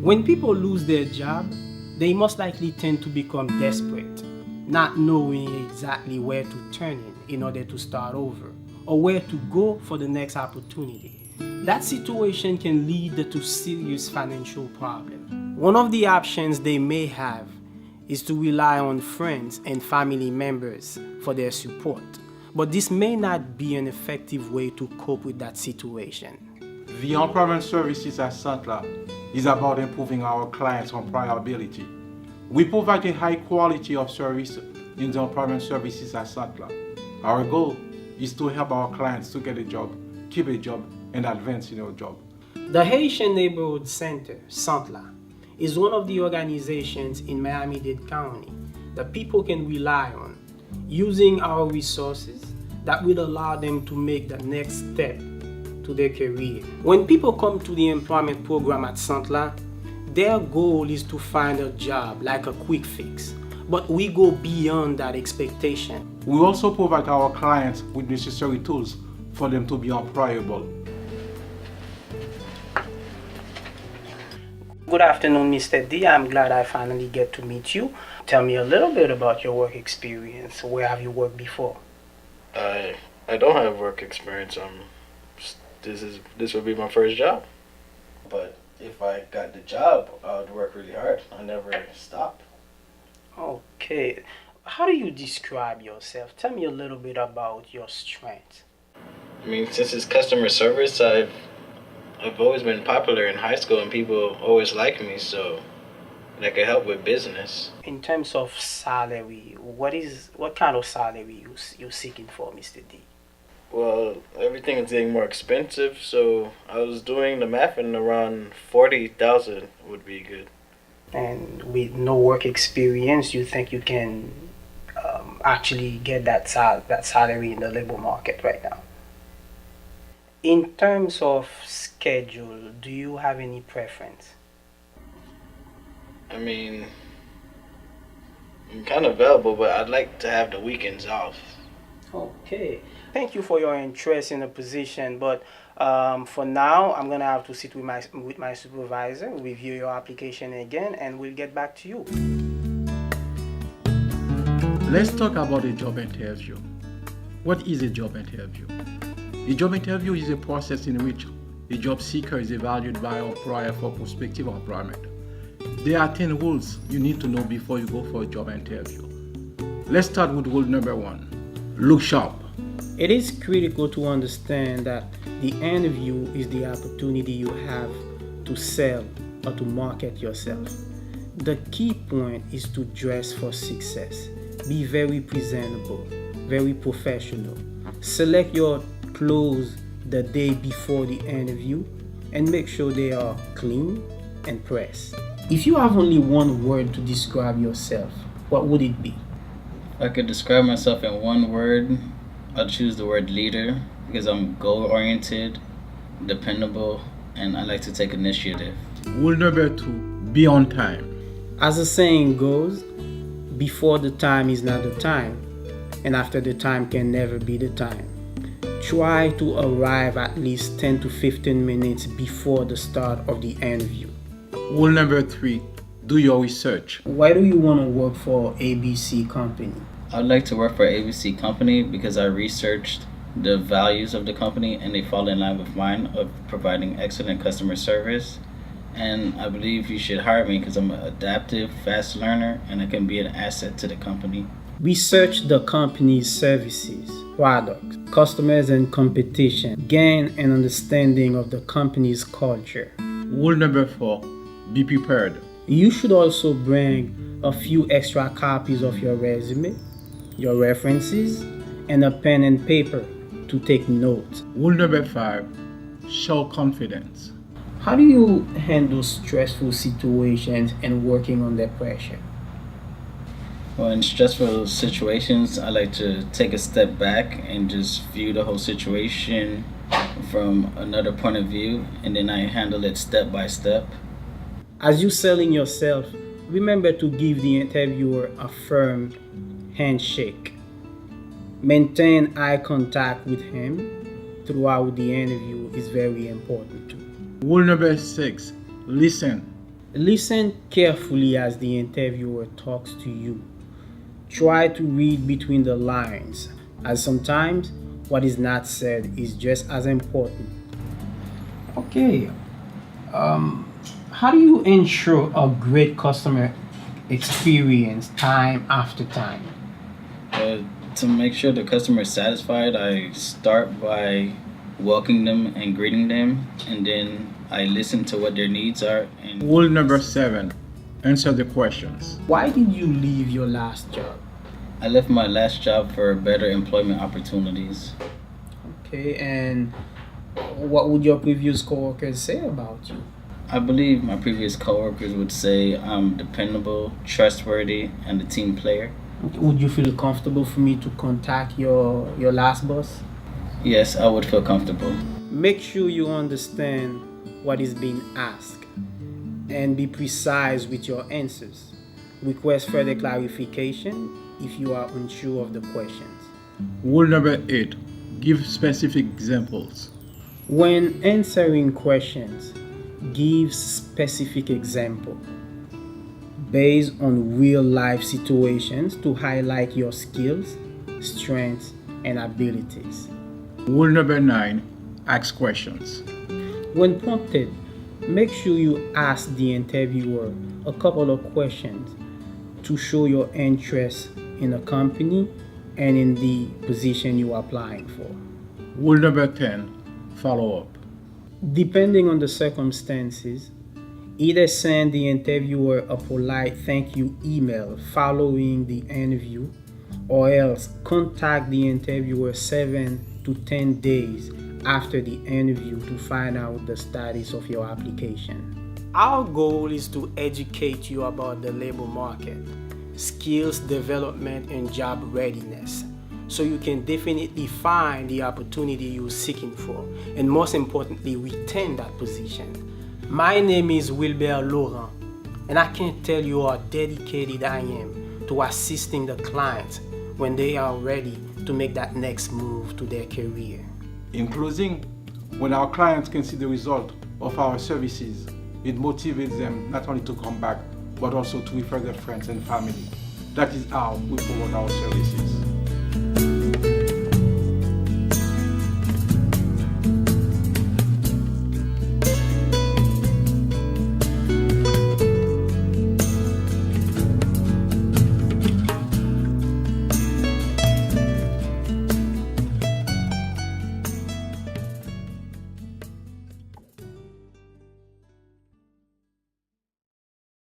When people lose their job, they most likely tend to become desperate, not knowing exactly where to turn in order to start over or where to go for the next opportunity. That situation can lead to serious financial problems. One of the options they may have is to rely on friends and family members for their support, but this may not be an effective way to cope with that situation. The employment services at SantLa is about improving our clients' employability. We provide a high quality of service in the employment services at SantLa. Our goal is to help our clients to get a job, keep a job, and advance in your job. The Haitian Neighborhood Center, SantLa, is one of the organizations in Miami-Dade County that people can rely on, using our resources that will allow them to make the next step to their career. When people come to the employment program at SantLa, their goal is to find a job like a quick fix, but we go beyond that expectation. We also provide our clients with necessary tools for them to be employable. Good afternoon, Mr. D. I'm glad I finally get to meet you. Tell me a little bit about your work experience. Where have you worked before? I don't have work experience. This would be my first job. But if I got the job, I would work really hard. I never stop. Okay. How do you describe yourself? Tell me a little bit about your strengths. I mean, since it's customer service, I've always been popular in high school and people always like me, so that could help with business. In terms of salary, what kind of salary you seeking for, Mr. D? Well, everything is getting more expensive, so I was doing the math and around 40,000 would be good. And with no work experience, you think you can actually get that salary in the labor market right now? In terms of schedule, do you have any preference? I mean, I'm kind of available, but I'd like to have the weekends off. Okay. Thank you for your interest in the position, but for now, I'm gonna have to sit with my supervisor, review your application again, and we'll get back to you. Let's talk about a job interview. What is a job interview? A job interview is a process in which a job seeker is evaluated by an employer for prospective employment. There are 10 rules you need to know before you go for a job interview. Let's start with rule number 1. Look sharp. It is critical to understand that the interview is the opportunity you have to sell or to market yourself. The key point is to dress for success. Be very presentable, very professional. Select your clothes the day before the interview and make sure they are clean and pressed. If you have only one word to describe yourself, what would it be? If I could describe myself in one word, I'd choose the word leader because I'm goal-oriented, dependable, and I like to take initiative. Rule number 2, be on time. As the saying goes, before the time is not the time, and after the time can never be the time. Try to arrive at least 10 to 15 minutes before the start of the interview. Rule number 3, do your research. Why do you want to work for ABC company? I'd like to work for ABC company because I researched the values of the company and they fall in line with mine of providing excellent customer service. And I believe you should hire me because I'm an adaptive, fast learner, and I can be an asset to the company. Research the company's services, products, customers, and competition. Gain an understanding of the company's culture. Rule number 4, be prepared. You should also bring a few extra copies of your resume, your references, and a pen and paper to take notes. Rule number 5, show confidence. How do you handle stressful situations and working under pressure? Well, in stressful situations, I like to take a step back and just view the whole situation from another point of view, and then I handle it step by step. As you're selling yourself, remember to give the interviewer a firm handshake. Maintain eye contact with him throughout the interview is very important too. Rule number 6, listen. Listen carefully as the interviewer talks to you. Try to read between the lines, as sometimes what is not said is just as important. Okay, how do you ensure a great customer experience time after time? Uh, to make sure the customer is satisfied, I start by welcoming them and greeting them, and then I listen to what their needs are. And Rule number 7. Answer the questions. Why did you leave your last job? I left my last job for better employment opportunities. Okay, and what would your previous coworkers say about you? I believe my previous coworkers would say I'm dependable, trustworthy, and a team player. Would you feel comfortable for me to contact your last boss? Yes, I would feel comfortable. Make sure you understand what is being asked and be precise with your answers. Request further clarification if you are unsure of the questions. Rule number 8. Give specific examples. When answering questions, give specific example based on real life situations to highlight your skills, strengths, and abilities. Rule number 9. Ask questions. When prompted, make sure you ask the interviewer a couple of questions to show your interest in the company and in the position you are applying for. Rule number 10. Follow up. Depending on the circumstances, either send the interviewer a polite thank you email following the interview, or else contact the interviewer 7 to 10 days after the interview to find out the status of your application. Our goal is to educate you about the labor market, skills development, and job readiness, so you can definitely find the opportunity you're seeking for, and most importantly, retain that position. My name is Wilbert Laurent, and I can't tell you how dedicated I am to assisting the clients when they are ready to make that next move to their career. In closing, when our clients can see the result of our services, it motivates them not only to come back, but also to refer their friends and family. That is how we promote our services.